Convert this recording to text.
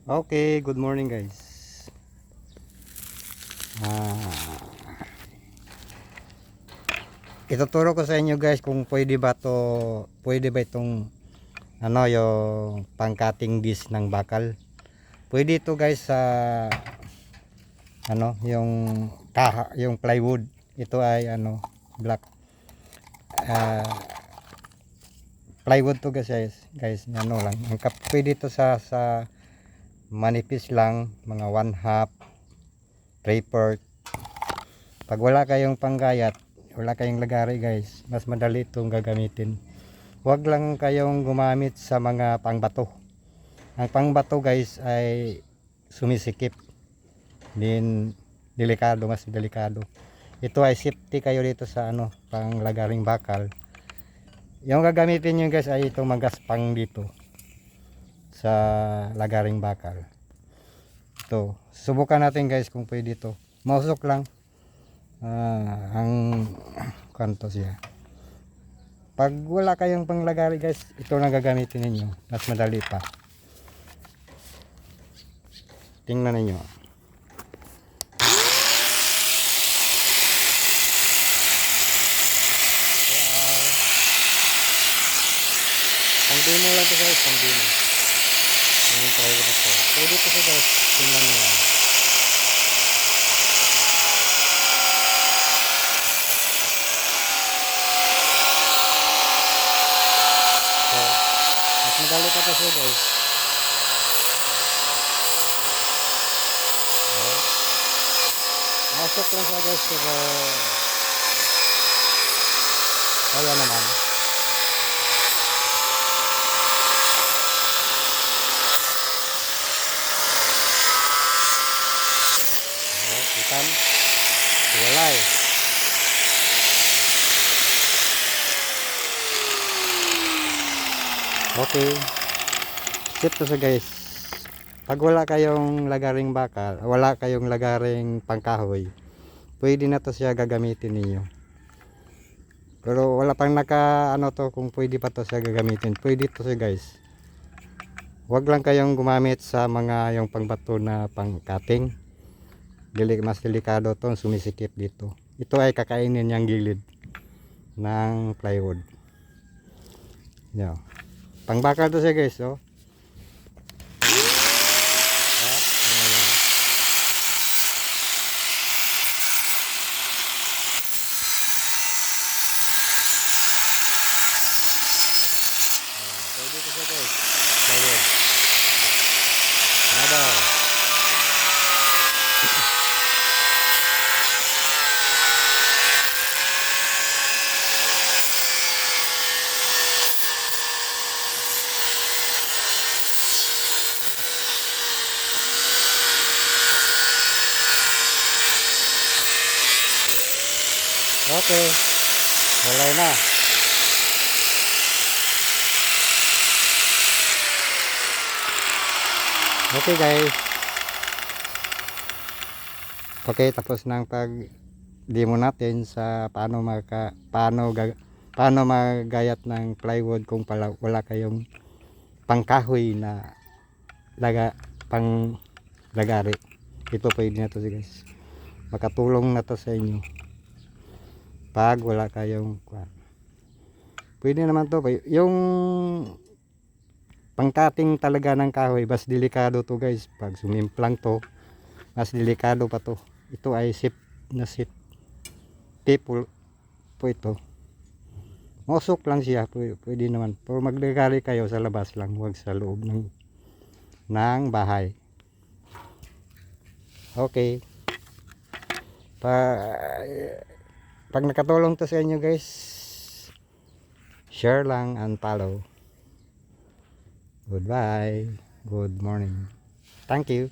Okay, good morning guys. Ah, Ituturo ko sa inyo guys kung pwede ba itong yung pang-cutting disc ng bakal. Pwede ito guys sa yung yung plywood. Ito ay black ah, plywood to guys, lang. Pwede ito sa manipis lang, mga 1/2, 3/4. Pag wala kayong panggayat, wala kayong lagari guys, mas madali itong gagamitin. Huwag lang kayong gumamit sa mga pangbato. Ang pangbato guys ay sumisikip din, mas delikado. Ito ay safety kayo dito sa pang lagaring bakal. Yung gagamitin nyo guys ay itong magaspang dito sa lagaring bakal. Ito, subukan natin guys kung pwede ito. Mausok lang. Ang kanto siya. Pag wala kayong panglagari guys, ito na gagamitin ninyo, mas madali pa. Tingnan ninyo. Pang demo lang ito guys, pang demo. Yung try ko na ito. Pwede ito siya guys, tingnan niyo. Madali pa kasi guys. Masok lang siya guys, pero kaya naman. Ikan walay. Okay, tip to sa guys. Pag wala kayong lagaring bakal, wala kayong lagaring pangkahoy, pwede na to siya gagamitin niyo. Pero wala pang to kung pwede pa to siya gagamitin. Pwede to siya guys. Huwag lang kayong gumamit sa mga yung pangbato na pang-cutting. Mas delikado to, sumisikip dito. Ito ay kakainin yung gilid ng plywood. Yan. Pangbakal to siya guys, oh. Pwede to siya guys. Plywood. Nada. Okay, walay na. Okay guys. Okay, tapos na ang pag-demo natin sa paano magayat ng plywood kung wala kayong pangkahoy na pang lagari. Ito pwede na to guys. Makatulong na to sa inyo. Pag wala kayong pwede naman to yung pangkating talaga ng kahoy, mas delikado to guys. Pag sumimplang to, mas delikado pa to. Ito ay sip po ito. Mausok lang siya, pwede naman. Pero maglagari kayo sa labas lang, huwag sa loob ng bahay. Okay. Pag nakatulong to sa inyo guys, share lang and follow. Goodbye. Good morning. Thank you.